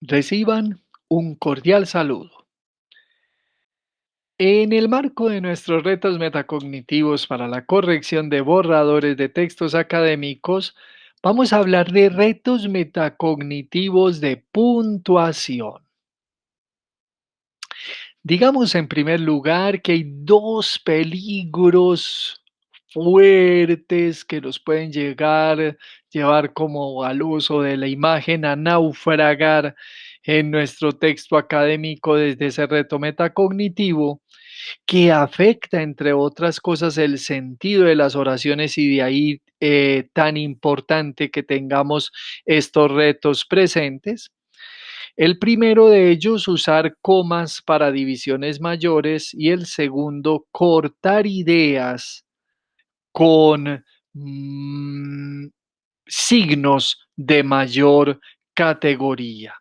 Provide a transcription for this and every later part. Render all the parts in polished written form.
Reciban un cordial saludo. En el marco de nuestros retos metacognitivos para la corrección de borradores de textos académicos, vamos a hablar de retos metacognitivos de puntuación. Digamos en primer lugar que hay dos peligros fuertes que nos pueden llevar como al uso de la imagen a naufragar en nuestro texto académico desde ese reto metacognitivo que afecta, entre otras cosas, el sentido de las oraciones y de ahí tan importante que tengamos estos retos presentes. El primero de ellos, usar comas para divisiones mayores y el segundo, cortar ideas con mm, signos de mayor categoría.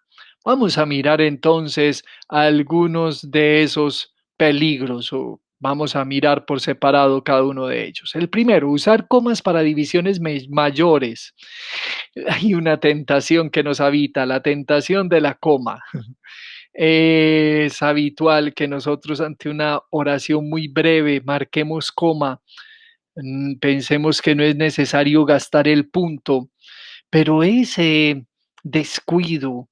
Vamos a mirar entonces algunos de esos peligros o vamos a mirar por separado cada uno de ellos. El primero, usar comas para divisiones mayores. Hay una tentación que nos habita, la tentación de la coma. Es habitual que nosotros ante una oración muy breve marquemos coma, pensemos que no es necesario gastar el punto, pero ese descuido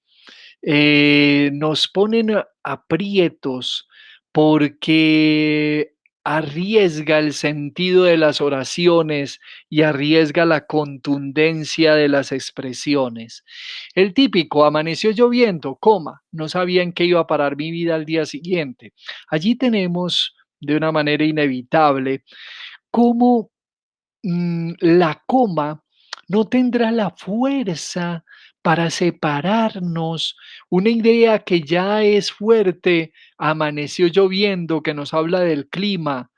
nos ponen aprietos porque arriesga el sentido de las oraciones y arriesga la contundencia de las expresiones. El típico, amaneció lloviendo, coma, no sabía en qué iba a parar mi vida al día siguiente. Allí tenemos de una manera inevitable cómo la coma no tendrá la fuerza para separarnos. Una idea que ya es fuerte, amaneció lloviendo, que nos habla del clima,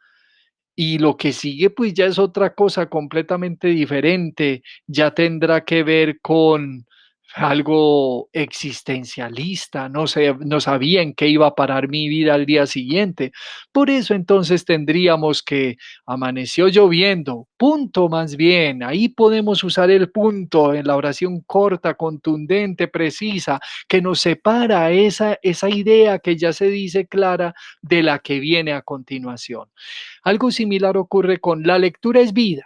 y lo que sigue pues ya es otra cosa completamente diferente, ya tendrá que ver con algo existencialista, no sé, no sabía en qué iba a parar mi vida al día siguiente. Por eso entonces tendríamos que amaneció lloviendo, punto más bien, ahí podemos usar el punto en la oración corta, contundente, precisa, que nos separa esa idea que ya se dice clara de la que viene a continuación. Algo similar ocurre con la lectura es vida.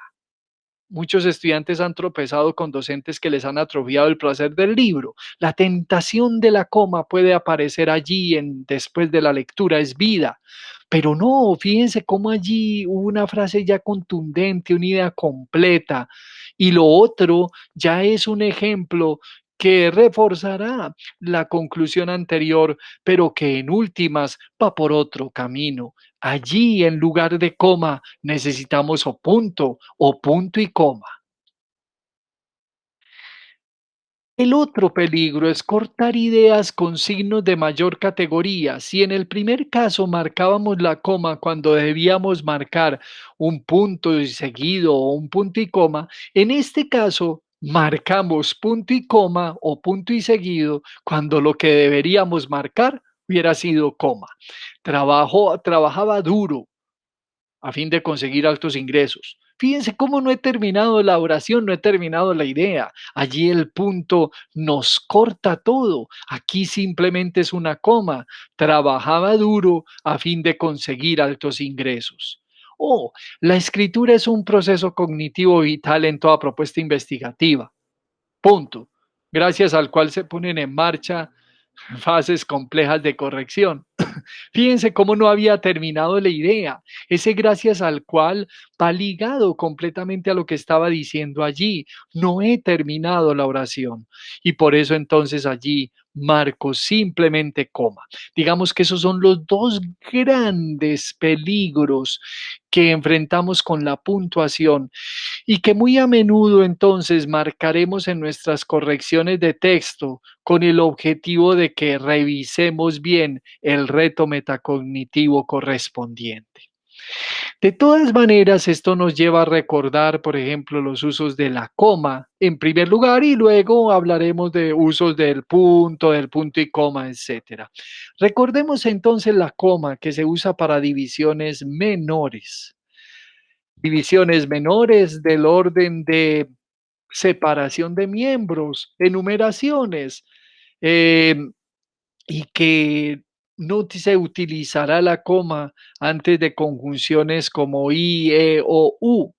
Muchos estudiantes han tropezado con docentes que les han atrofiado el placer del libro. La tentación de la coma puede aparecer allí después de la lectura es vida. Pero no, fíjense cómo allí hubo una frase ya contundente, una idea completa. Y lo otro ya es un ejemplo que reforzará la conclusión anterior, pero que en últimas va por otro camino. Allí, en lugar de coma, necesitamos o punto y coma. El otro peligro es cortar ideas con signos de mayor categoría. Si en el primer caso marcábamos la coma cuando debíamos marcar un punto y seguido o un punto y coma, en este caso marcamos punto y coma o punto y seguido cuando lo que deberíamos marcar hubiera sido coma. Trabajaba duro a fin de conseguir altos ingresos. Fíjense cómo no he terminado la oración, no he terminado la idea. Allí el punto nos corta todo. Aquí simplemente es una coma. Trabajaba duro a fin de conseguir altos ingresos. Oh, la escritura es un proceso cognitivo vital en toda propuesta investigativa. Punto. Gracias al cual se ponen en marcha fases complejas de corrección. Fíjense cómo no había terminado la idea. Ese gracias al cual va ligado completamente a lo que estaba diciendo allí. No he terminado la oración. Y por eso entonces allí marco simplemente coma. Digamos que esos son los dos grandes peligros que enfrentamos con la puntuación y que muy a menudo entonces marcaremos en nuestras correcciones de texto con el objetivo de que revisemos bien el reto metacognitivo correspondiente. De todas maneras, esto nos lleva a recordar, por ejemplo, los usos de la coma en primer lugar y luego hablaremos de usos del punto y coma, etcétera. Recordemos entonces la coma que se usa para divisiones menores. Divisiones menores del orden de separación de miembros, enumeraciones. em, y que no se utilizará la coma antes de conjunciones como i, o u.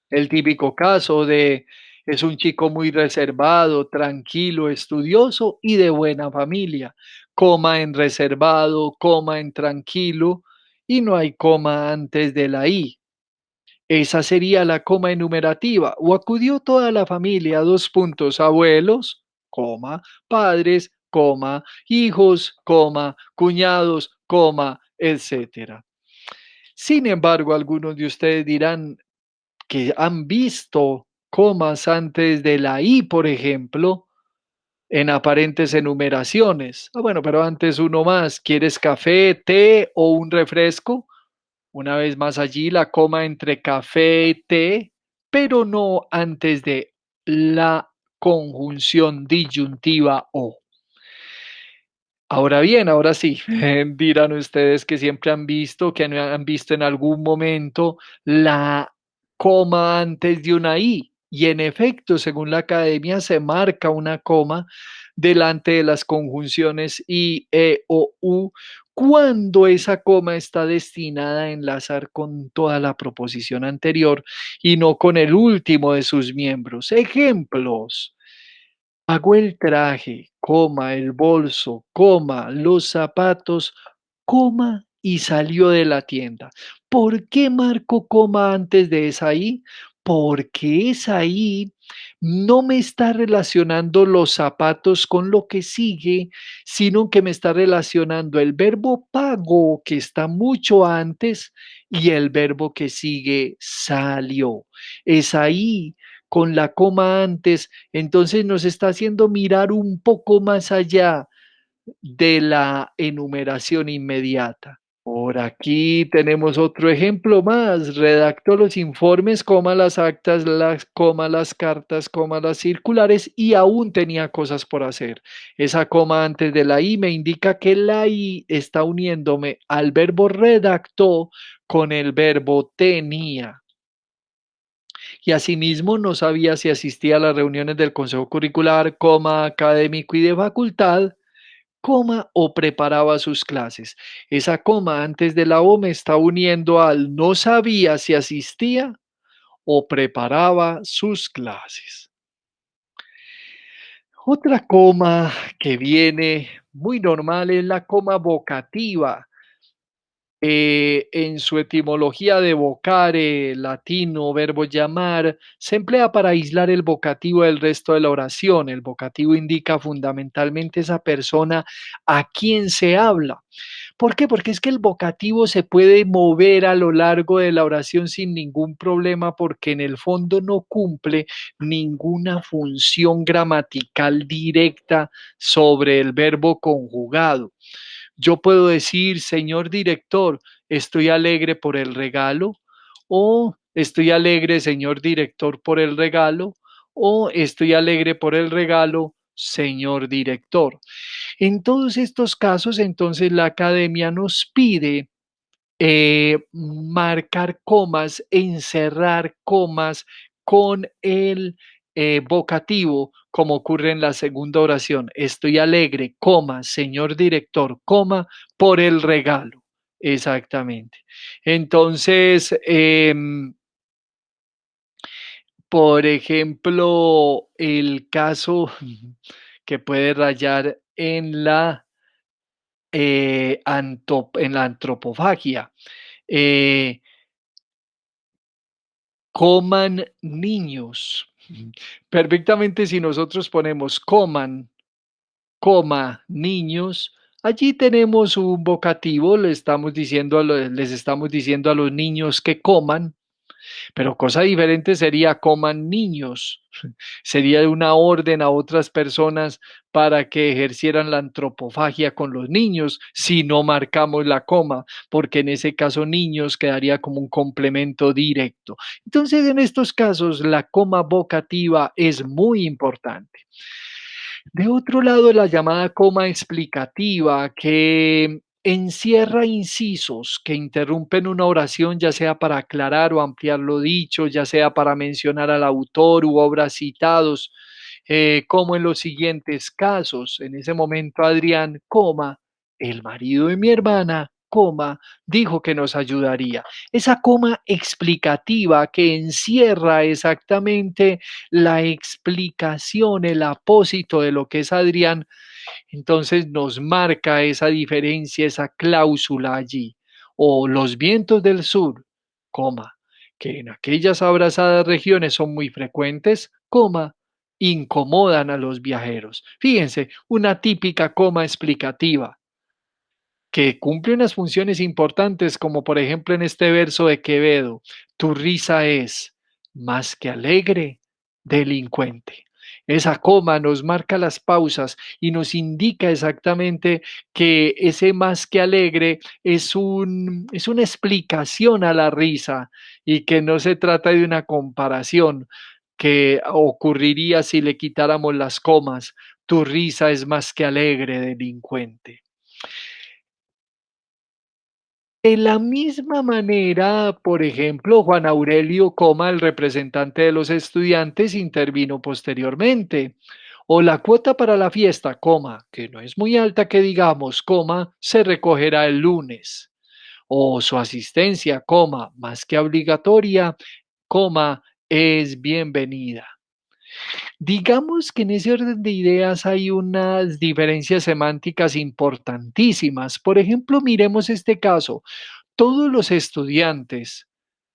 El típico caso de es un chico muy reservado, tranquilo, estudioso y de buena familia. Coma en reservado, coma en tranquilo y no hay coma antes de la i. Esa sería la coma enumerativa. O acudió toda la familia, dos puntos, abuelos, coma, padres, coma, hijos, coma, cuñados, coma, etcétera. Sin embargo, algunos de ustedes dirán que han visto comas antes de la I, por ejemplo, en aparentes enumeraciones. Ah, bueno, pero antes uno más. ¿Quieres café, té o un refresco? Una vez más allí la coma entre café y té, pero no antes de la conjunción disyuntiva o. Ahora bien, ahora sí, dirán ustedes que siempre han visto, que han visto en algún momento la coma antes de una i. Y en efecto, según la academia, se marca una coma delante de las conjunciones i, e o u cuando esa coma está destinada a enlazar con toda la proposición anterior y no con el último de sus miembros. Ejemplos. Pagó el traje, coma, el bolso, coma, los zapatos, coma, y salió de la tienda. ¿Por qué marco coma antes de esa I? Porque esa I no me está relacionando los zapatos con lo que sigue, sino que me está relacionando el verbo pago, que está mucho antes, y el verbo que sigue salió. Esa I con la coma antes, entonces nos está haciendo mirar un poco más allá de la enumeración inmediata. Por aquí tenemos otro ejemplo más. Redactó los informes, coma las actas, coma las cartas, coma las circulares y aún tenía cosas por hacer. Esa coma antes de la i me indica que la i está uniéndome al verbo redactó con el verbo tenía. Y asimismo no sabía si asistía a las reuniones del consejo curricular, coma, académico y de facultad, coma, o preparaba sus clases. Esa coma antes de la O me está uniendo al no sabía si asistía o preparaba sus clases. Otra coma que viene muy normal es la coma vocativa. En su etimología de vocare, latino, verbo llamar, se emplea para aislar el vocativo del resto de la oración. El vocativo indica fundamentalmente esa persona a quien se habla. ¿Por qué? Porque es que el vocativo se puede mover a lo largo de la oración sin ningún problema porque en el fondo no cumple ninguna función gramatical directa sobre el verbo conjugado. Yo puedo decir, señor director, estoy alegre por el regalo, o estoy alegre, señor director, por el regalo, o estoy alegre por el regalo, señor director. En todos estos casos, entonces, la academia nos pide marcar comas, encerrar comas con el vocativo, como ocurre en la segunda oración. Estoy alegre, coma, señor director, coma, por el regalo. Exactamente. Entonces, por ejemplo, el caso que puede rayar en en la antropofagia. Eh, Coman niños. Perfectamente, si nosotros ponemos coman, coma, niños, allí tenemos un vocativo, les estamos diciendo a los niños que coman, pero cosa diferente sería coman niños. Sería una orden a otras personas para que ejercieran la antropofagia con los niños si no marcamos la coma, porque en ese caso niños quedaría como un complemento directo. Entonces, en estos casos, la coma vocativa es muy importante. De otro lado, la llamada coma explicativa, que encierra incisos que interrumpen una oración, ya sea para aclarar o ampliar lo dicho, ya sea para mencionar al autor u obras citados. como en los siguientes casos. En ese momento Adrián, coma, el marido de mi hermana, coma, dijo que nos ayudaría. Esa coma explicativa que encierra exactamente la explicación, el apósito de lo que es Adrián, entonces nos marca esa diferencia, esa cláusula allí. O los vientos del sur, coma, que en aquellas abrasadas regiones son muy frecuentes, coma, incomodan a los viajeros. Fíjense, una típica coma explicativa que cumple unas funciones importantes, como por ejemplo en este verso de Quevedo, tu risa es más que alegre, delincuente. Esa coma nos marca las pausas y nos indica exactamente que ese más que alegre es una explicación a la risa y que no se trata de una comparación que ocurriría si le quitáramos las comas. Tu risa es más que alegre, delincuente. De la misma manera, por ejemplo, Juan Aurelio Coma, el representante de los estudiantes, intervino posteriormente. O la cuota para la fiesta, coma, que no es muy alta que digamos, coma, se recogerá el lunes. O su asistencia, coma, más que obligatoria, coma, es bienvenida. Digamos que en ese orden de ideas hay unas diferencias semánticas importantísimas. Por ejemplo, miremos este caso. Todos los estudiantes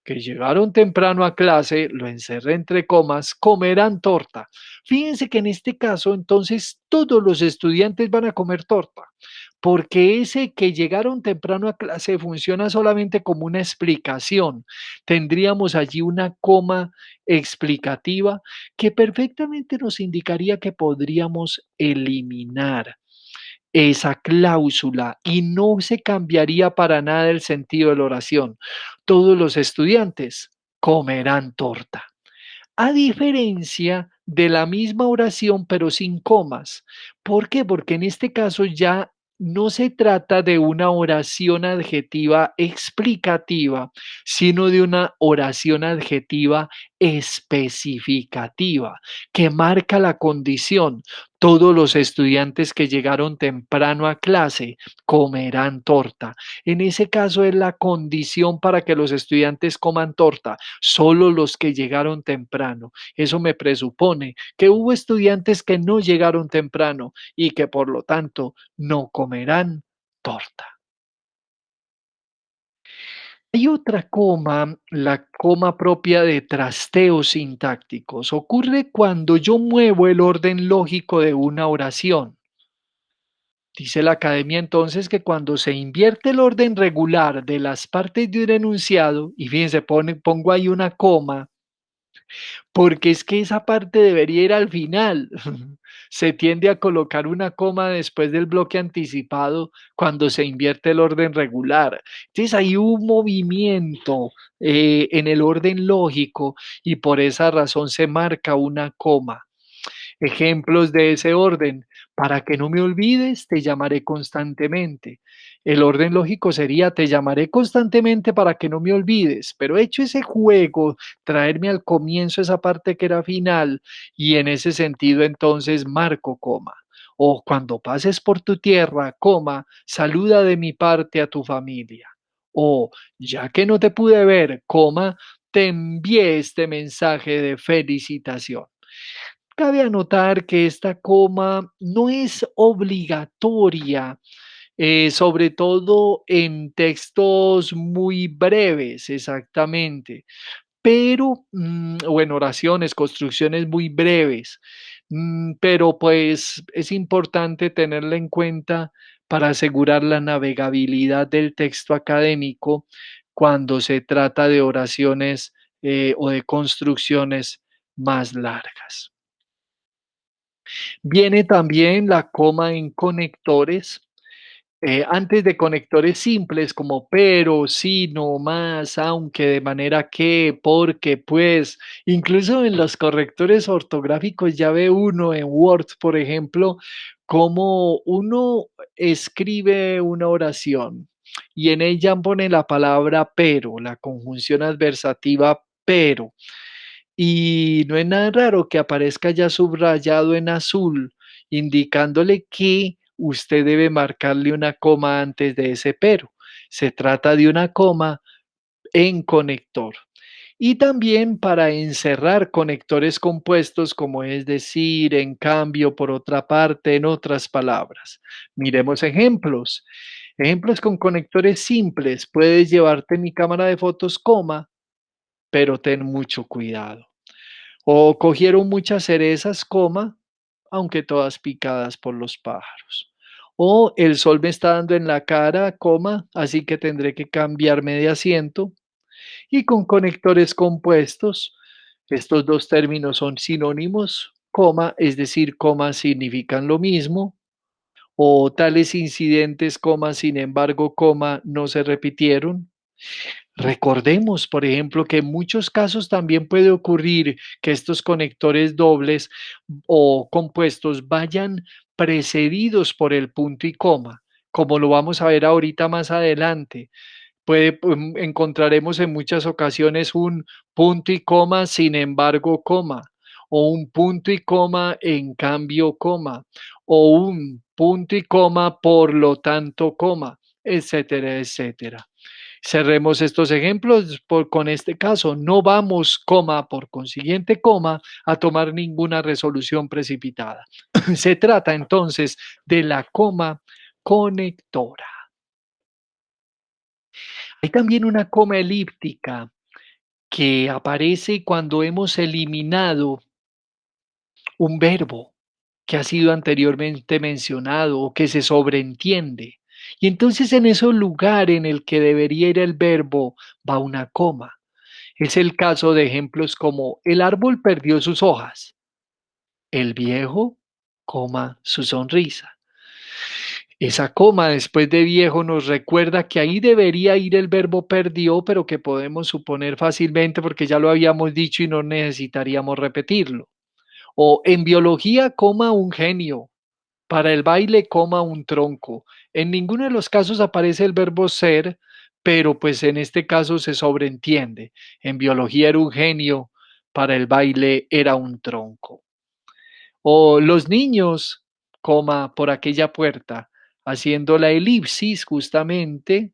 que llegaron temprano a clase, lo encerré entre comas, comerán torta. Fíjense que en este caso, entonces, todos los estudiantes van a comer torta, porque ese que llegaron temprano a clase funciona solamente como una explicación. Tendríamos allí una coma explicativa que perfectamente nos indicaría que podríamos eliminar esa cláusula y no se cambiaría para nada el sentido de la oración. Todos los estudiantes comerán torta. A diferencia de la misma oración, pero sin comas. ¿Por qué? Porque en este caso ya no se trata de una oración adjetiva explicativa, sino de una oración adjetiva especificativa, que marca la condición. Todos los estudiantes que llegaron temprano a clase comerán torta. En ese caso es la condición para que los estudiantes coman torta, solo los que llegaron temprano. Eso me presupone que hubo estudiantes que no llegaron temprano y que por lo tanto no comerán torta. Hay otra coma, la coma propia de trasteos sintácticos. Ocurre cuando yo muevo el orden lógico de una oración. Dice la academia entonces que cuando se invierte el orden regular de las partes de un enunciado, y fíjense, pongo ahí una coma, porque es que esa parte debería ir al final. Se tiende a colocar una coma después del bloque anticipado cuando se invierte el orden regular. Entonces hay un movimiento en el orden lógico y por esa razón se marca una coma. Ejemplos de ese orden. Para que no me olvides, te llamaré constantemente. El orden lógico sería, te llamaré constantemente para que no me olvides, pero hecho ese juego, traerme al comienzo esa parte que era final y en ese sentido entonces marco coma. O cuando pases por tu tierra, coma, saluda de mi parte a tu familia. O ya que no te pude ver, coma, te envié este mensaje de felicitación. Cabe anotar que esta coma no es obligatoria, sobre todo en textos muy breves, exactamente, pero, o en oraciones, construcciones muy breves, pero pues es importante tenerla en cuenta para asegurar la navegabilidad del texto académico cuando se trata de oraciones o de construcciones más largas. Viene también la coma en conectores, antes de conectores simples como pero, si, no, más, aunque, de manera que, porque, pues, incluso en los correctores ortográficos ya ve uno en Word, por ejemplo, como uno escribe una oración y en ella pone la palabra pero, la conjunción adversativa pero. Y no es nada raro que aparezca ya subrayado en azul, indicándole que usted debe marcarle una coma antes de ese pero. Se trata de una coma en conector. Y también para encerrar conectores compuestos, como es decir, en cambio, por otra parte, en otras palabras. Miremos ejemplos. Ejemplos con conectores simples. Puedes llevarte mi cámara de fotos, coma, pero ten mucho cuidado. O cogieron muchas cerezas, coma, aunque todas picadas por los pájaros. O el sol me está dando en la cara, coma, así que tendré que cambiarme de asiento. Y con conectores compuestos, estos dos términos son sinónimos, coma, es decir, coma significan lo mismo, o tales incidentes, coma, sin embargo, coma, no se repitieron. Recordemos, por ejemplo, que en muchos casos también puede ocurrir que estos conectores dobles o compuestos vayan precedidos por el punto y coma, como lo vamos a ver ahorita más adelante. Encontraremos en muchas ocasiones un punto y coma, sin embargo, coma, o un punto y coma, en cambio, coma, o un punto y coma, por lo tanto, coma, etcétera, etcétera. Cerremos estos ejemplos con este caso. No vamos, coma, por consiguiente, coma, a tomar ninguna resolución precipitada. Se trata entonces de la coma conectora. Hay también una coma elíptica que aparece cuando hemos eliminado un verbo que ha sido anteriormente mencionado o que se sobreentiende. Y entonces en ese lugar en el que debería ir el verbo va una coma. Es el caso de ejemplos como el árbol perdió sus hojas, el viejo, coma, su sonrisa. Esa coma después de viejo nos recuerda que ahí debería ir el verbo perdió, pero que podemos suponer fácilmente porque ya lo habíamos dicho y no necesitaríamos repetirlo. O en biología, coma un genio. Para el baile, coma un tronco. En ninguno de los casos aparece el verbo ser, pero pues en este caso se sobreentiende. En biología era un genio, para el baile era un tronco. O los niños, coma, por aquella puerta, haciendo la elipsis justamente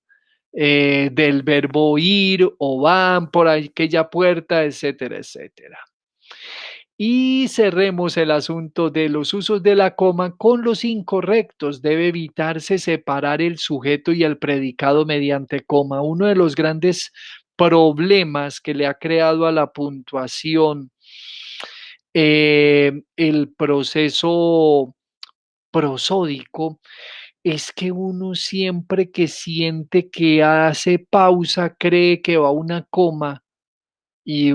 del verbo ir o van por aquella puerta, etcétera, etcétera. Y cerremos el asunto de los usos de la coma con los incorrectos. Debe evitarse separar el sujeto y el predicado mediante coma. Uno de los grandes problemas que le ha creado a la puntuación el proceso prosódico es que uno siempre que siente que hace pausa cree que va a una coma y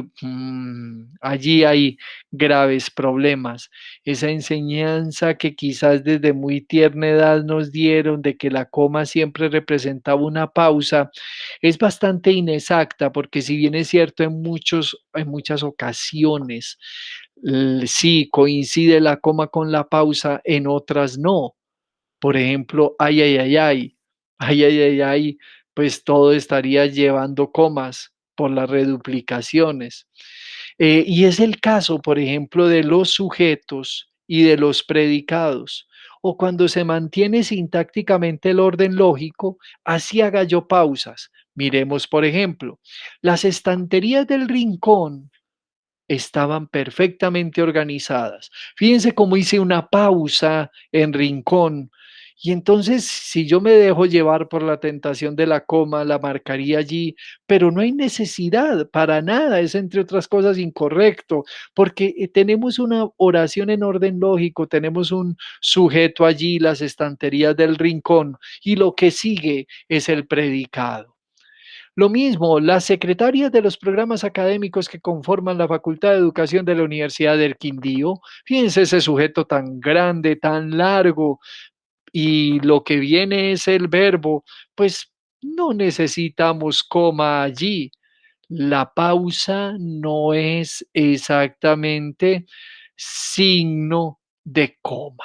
allí hay graves problemas. Esa enseñanza que quizás desde muy tierna edad nos dieron de que la coma siempre representaba una pausa es bastante inexacta porque si bien es cierto en muchas ocasiones sí coincide la coma con la pausa, en otras no. Por ejemplo, ay, ay, ay, ay, ay, ay, ay, ay, pues todo estaría llevando comas por las reduplicaciones. Y es el caso, por ejemplo, de los sujetos y de los predicados. O cuando se mantiene sintácticamente el orden lógico, así haga yo pausas. Miremos, por ejemplo, las estanterías del rincón estaban perfectamente organizadas. Fíjense cómo hice una pausa en rincón. Y entonces, si yo me dejo llevar por la tentación de la coma, la marcaría allí, pero no hay necesidad para nada, es entre otras cosas incorrecto, porque tenemos una oración en orden lógico, tenemos un sujeto allí, las estanterías del rincón, y lo que sigue es el predicado. Lo mismo, las secretarias de los programas académicos que conforman la Facultad de Educación de la Universidad del Quindío, fíjense ese sujeto tan grande, tan largo, y lo que viene es el verbo, pues no necesitamos coma allí. La pausa no es exactamente signo de coma.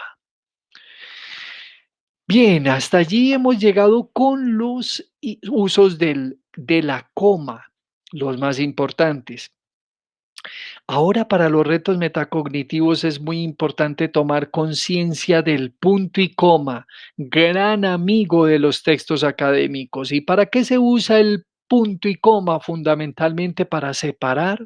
Bien, hasta allí hemos llegado con los usos de la coma, los más importantes. Ahora, para los retos metacognitivos es muy importante tomar conciencia del punto y coma, gran amigo de los textos académicos. ¿Y para qué se usa el punto y coma? Fundamentalmente para separar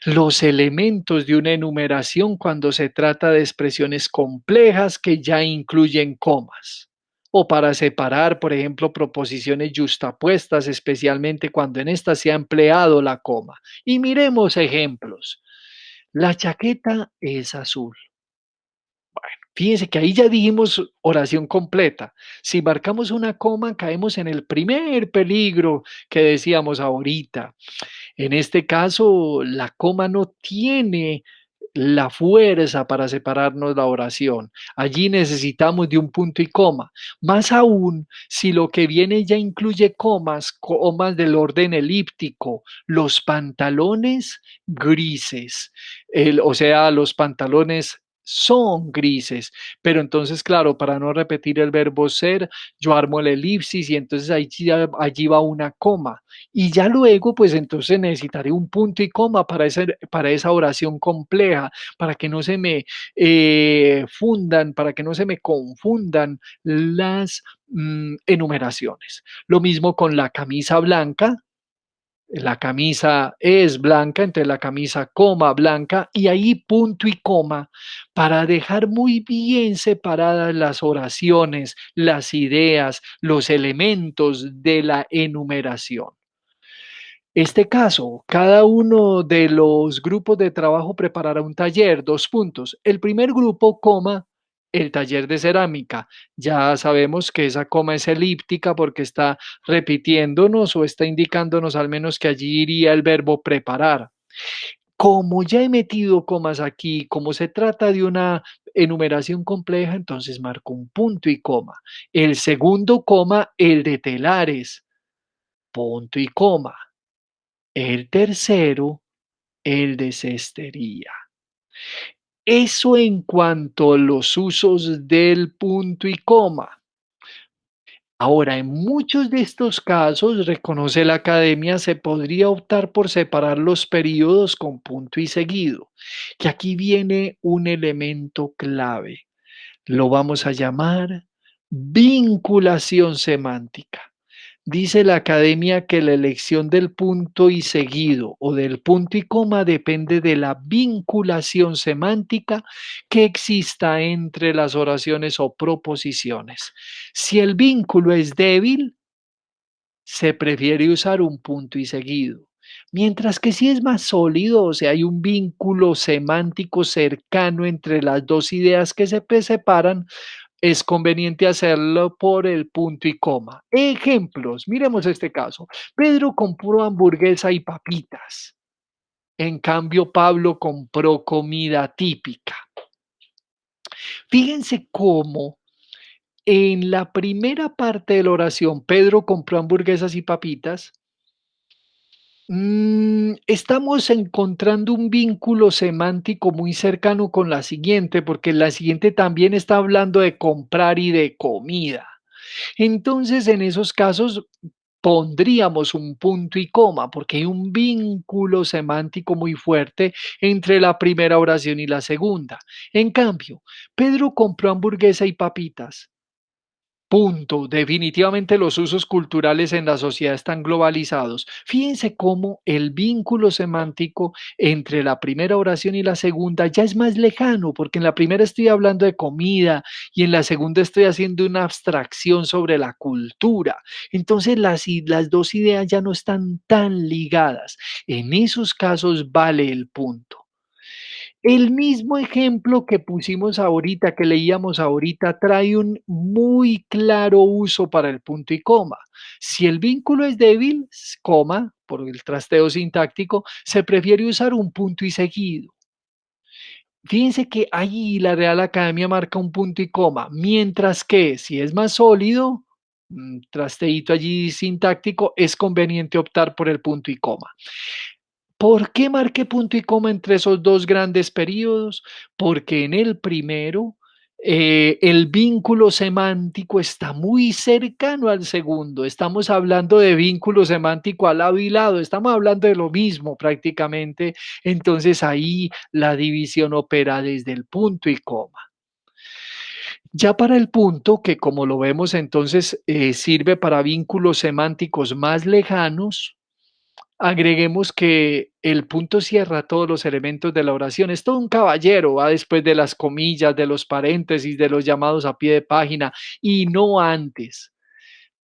los elementos de una enumeración cuando se trata de expresiones complejas que ya incluyen comas. O para separar, por ejemplo, proposiciones yuxtapuestas, especialmente cuando en estas se ha empleado la coma. Y miremos ejemplos. La chaqueta es azul. Fíjense que ahí ya dijimos oración completa. Si marcamos una coma, caemos en el primer peligro que decíamos ahorita. En este caso, la coma no tiene la fuerza para separarnos la oración. Allí necesitamos de un punto y coma. Más aún, si lo que viene ya incluye comas, comas del orden elíptico, los pantalones grises, o sea, los pantalones son grises, pero entonces, claro, para no repetir el verbo ser, yo armo el elipsis y entonces allí va una coma. Y ya luego, pues entonces necesitaré un punto y coma para esa oración compleja, para que no se me fundan, para que no se me confundan las enumeraciones. Lo mismo con la camisa blanca. La camisa es blanca, entre la camisa coma blanca y ahí punto y coma para dejar muy bien separadas las oraciones, las ideas, los elementos de la enumeración. Este caso, cada uno de los grupos de trabajo preparará un taller, 2 puntos. El primer grupo, coma, el taller de cerámica. Ya sabemos que esa coma es elíptica porque está repitiéndonos o está indicándonos al menos que allí iría el verbo preparar. Como ya he metido comas aquí, como se trata de una enumeración compleja, entonces marco un punto y coma. El segundo coma, el de telares, punto y coma. El tercero, el de cestería. Eso en cuanto a los usos del punto y coma. Ahora, en muchos de estos casos, reconoce la academia, se podría optar por separar los periodos con punto y seguido. Que aquí viene un elemento clave. Lo vamos a llamar vinculación semántica. Dice la academia que la elección del punto y seguido o del punto y coma depende de la vinculación semántica que exista entre las oraciones o proposiciones. Si el vínculo es débil, se prefiere usar un punto y seguido. Mientras que si es más sólido, o sea, hay un vínculo semántico cercano entre las dos ideas que se separan, es conveniente hacerlo por el punto y coma. Ejemplos, miremos este caso. Pedro compró hamburguesa y papitas. En cambio, Pablo compró comida típica. Fíjense cómo en la primera parte de la oración, Pedro compró hamburguesas y papitas. Estamos encontrando un vínculo semántico muy cercano con la siguiente, porque la siguiente también está hablando de comprar y de comida. Entonces, en esos casos pondríamos un punto y coma, porque hay un vínculo semántico muy fuerte entre la primera oración y la segunda. En cambio, Pedro compró hamburguesa y papitas. Punto. Definitivamente los usos culturales en la sociedad están globalizados. Fíjense cómo el vínculo semántico entre la primera oración y la segunda ya es más lejano, porque en la primera estoy hablando de comida y en la segunda estoy haciendo una abstracción sobre la cultura. Entonces las dos ideas ya no están tan ligadas. En esos casos vale el punto. El mismo ejemplo que pusimos ahorita, que leíamos ahorita, trae un muy claro uso para el punto y coma. Si el vínculo es débil, coma, por el trasteo sintáctico, se prefiere usar un punto y seguido. Fíjense que allí la Real Academia marca un punto y coma, mientras que si es más sólido, trasteíto allí sintáctico, es conveniente optar por el punto y coma. ¿Por qué marqué punto y coma entre esos dos grandes periodos? Porque en el primero El vínculo semántico está muy cercano al segundo. Estamos hablando de vínculo semántico al lado y lado. Estamos hablando de lo mismo prácticamente. Entonces ahí la división opera desde el punto y coma. Ya para el punto, que como lo vemos entonces sirve para vínculos semánticos más lejanos, agreguemos que el punto cierra todos los elementos de la oración. Es todo un caballero, va después de las comillas, de los paréntesis, de los llamados a pie de página y no antes.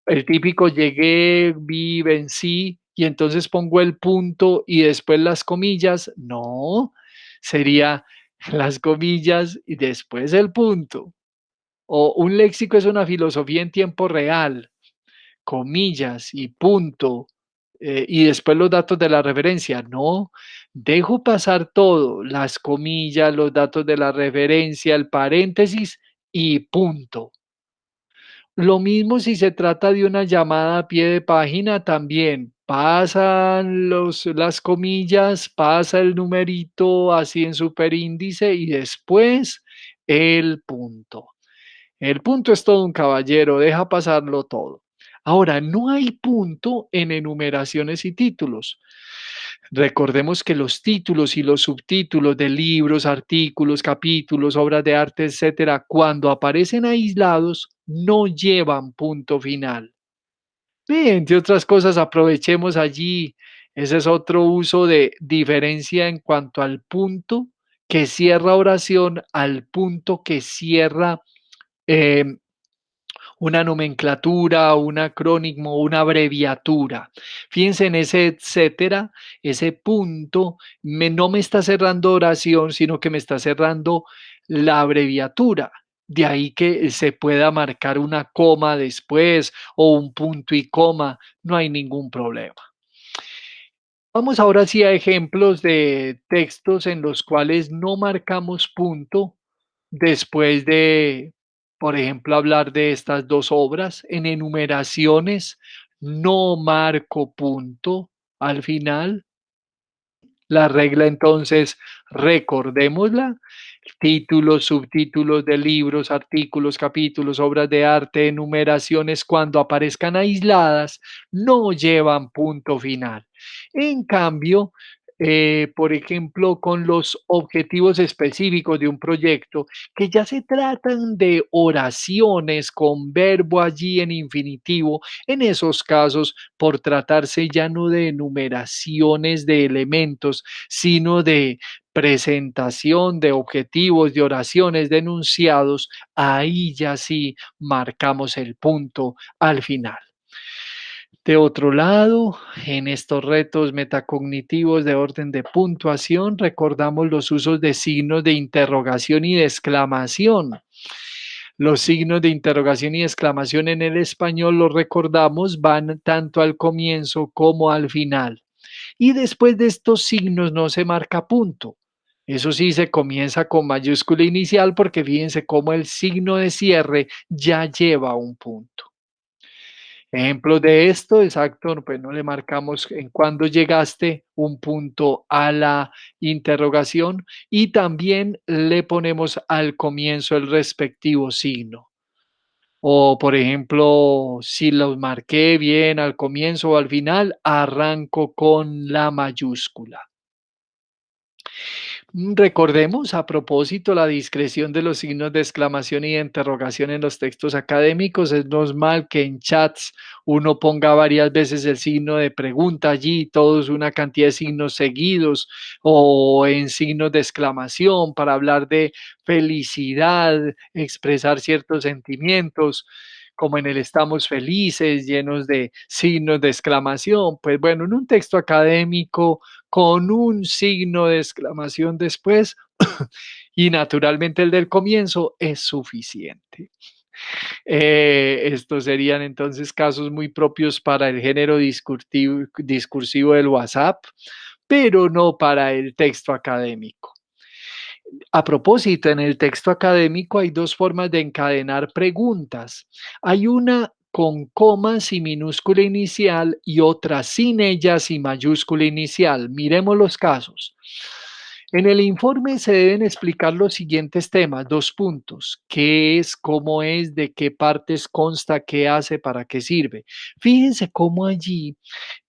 El típico llegué, vi, vencí y entonces pongo el punto y después las comillas. No, sería las comillas y después el punto. O un léxico es una filosofía en tiempo real, comillas y punto, y después los datos de la referencia. No, dejo pasar todo, las comillas, los datos de la referencia, el paréntesis y punto. Lo mismo si se trata de una llamada a pie de página, también pasan las comillas, pasa el numerito así en superíndice y después el punto. El punto es todo un caballero, deja pasarlo todo. Ahora, no hay punto en enumeraciones y títulos. Recordemos que los títulos y los subtítulos de libros, artículos, capítulos, obras de arte, etcétera, cuando aparecen aislados, no llevan punto final. Y entre otras cosas, aprovechemos allí. Ese es otro uso de diferencia en cuanto al punto que cierra oración al punto que cierra eh, una nomenclatura, un acrónimo, una abreviatura. Fíjense en ese etcétera, ese punto no me está cerrando oración, sino que me está cerrando la abreviatura. De ahí que se pueda marcar una coma después o un punto y coma, no hay ningún problema. Vamos ahora sí a ejemplos de textos en los cuales no marcamos punto después de, por ejemplo, hablar de estas dos obras. En enumeraciones no marco punto al final. La regla entonces, recordémosla, títulos, subtítulos de libros, artículos, capítulos, obras de arte, enumeraciones, cuando aparezcan aisladas, no llevan punto final. En cambio, por ejemplo, con los objetivos específicos de un proyecto, que ya se tratan de oraciones con verbo allí en infinitivo, en esos casos, por tratarse ya no de enumeraciones de elementos, sino de presentación de objetivos, de oraciones, de enunciados, ahí ya sí marcamos el punto al final. De otro lado, en estos retos metacognitivos de orden de puntuación, recordamos los usos de signos de interrogación y de exclamación. Los signos de interrogación y exclamación en el español, los recordamos, van tanto al comienzo como al final. Y después de estos signos no se marca punto. Eso sí, se comienza con mayúscula inicial porque fíjense cómo el signo de cierre ya lleva un punto. Ejemplos de esto, exacto, pues no le marcamos en cuándo llegaste un punto a la interrogación y también le ponemos al comienzo el respectivo signo. O, por ejemplo, si los marqué bien al comienzo o al final, arranco con la mayúscula. Recordemos a propósito la discreción de los signos de exclamación y de interrogación en los textos académicos. Es normal que en chats uno ponga varias veces el signo de pregunta allí, todos una cantidad de signos seguidos o en signos de exclamación para hablar de felicidad, expresar ciertos sentimientos como en el estamos felices, llenos de signos de exclamación. Pues bueno, en un texto académico con un signo de exclamación después y naturalmente el del comienzo es suficiente. Estos serían entonces casos muy propios para el género discursivo del WhatsApp, pero no para el texto académico. A propósito, en el texto académico hay dos formas de encadenar preguntas. Hay una con comas y minúscula inicial y otra sin ellas y mayúscula inicial. Miremos los casos. En el informe se deben explicar los siguientes temas, 2 puntos: qué es, cómo es, de qué partes consta, qué hace, para qué sirve. Fíjense cómo allí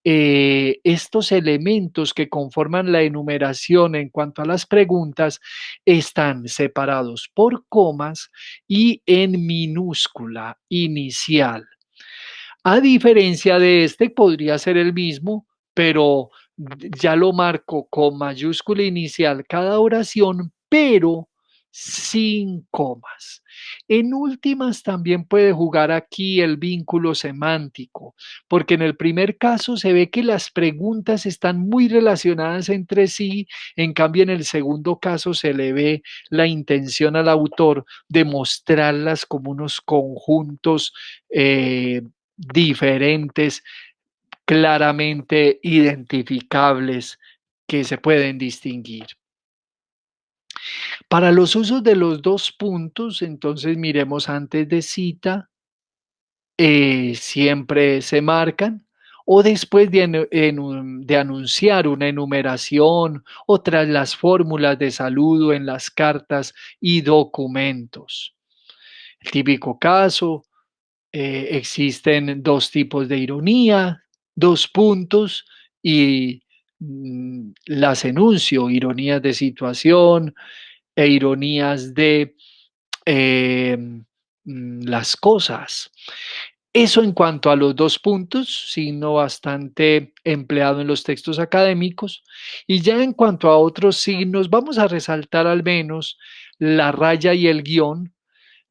estos elementos que conforman la enumeración en cuanto a las preguntas están separados por comas y en minúscula inicial. A diferencia de este, podría ser el mismo, pero ya lo marco con mayúscula inicial cada oración, pero sin comas. En últimas, también puede jugar aquí el vínculo semántico, porque en el primer caso se ve que las preguntas están muy relacionadas entre sí, en cambio en el segundo caso se le ve la intención al autor de mostrarlas como unos conjuntos diferentes, claramente identificables, que se pueden distinguir. Para los usos de los 2 puntos, entonces miremos antes de cita, siempre se marcan, o después de, de anunciar una enumeración, o tras las fórmulas de saludo en las cartas y documentos. El típico caso: existen 2 tipos de ironía, 2 puntos, y las enuncio: ironías de situación e ironías de eh, las cosas. Eso en cuanto a los 2 puntos, signo bastante empleado en los textos académicos. Y ya en cuanto a otros signos, vamos a resaltar al menos la raya y el guión,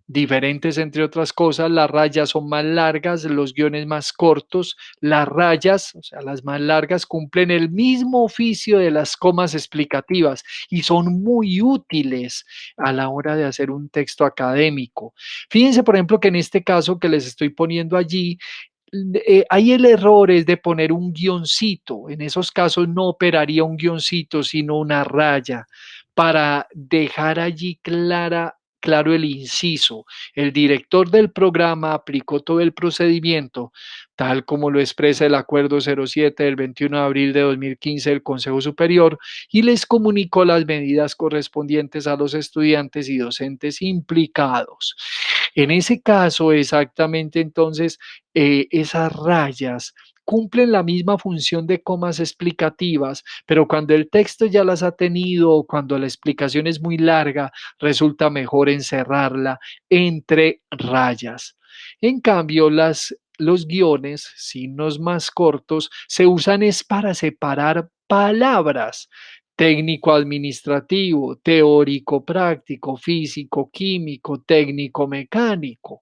diferentes entre otras cosas. Las rayas son más largas, los guiones más cortos. Las rayas, o sea, las más largas, cumplen el mismo oficio de las comas explicativas y son muy útiles a la hora de hacer un texto académico. Fíjense, por ejemplo, que en este caso que les estoy poniendo allí, ahí el error es de poner un guioncito. En esos casos no operaría un guioncito, sino una raya, para dejar allí claro el inciso. El director del programa aplicó todo el procedimiento, tal como lo expresa el Acuerdo 07 del 21 de abril de 2015 del Consejo Superior, y les comunicó las medidas correspondientes a los estudiantes y docentes implicados. En ese caso, exactamente, entonces, esas rayas cumplen la misma función de comas explicativas, pero cuando el texto ya las ha tenido o cuando la explicación es muy larga, resulta mejor encerrarla entre rayas. En cambio, los guiones, signos más cortos, se usan es para separar palabras: técnico administrativo, teórico práctico, físico químico, técnico mecánico.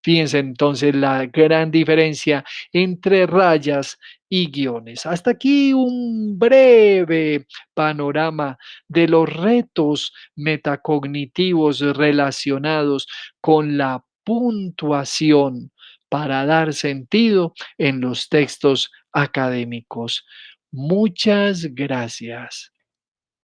Fíjense entonces la gran diferencia entre rayas y guiones. Hasta aquí un breve panorama de los retos metacognitivos relacionados con la puntuación para dar sentido en los textos académicos. Muchas gracias.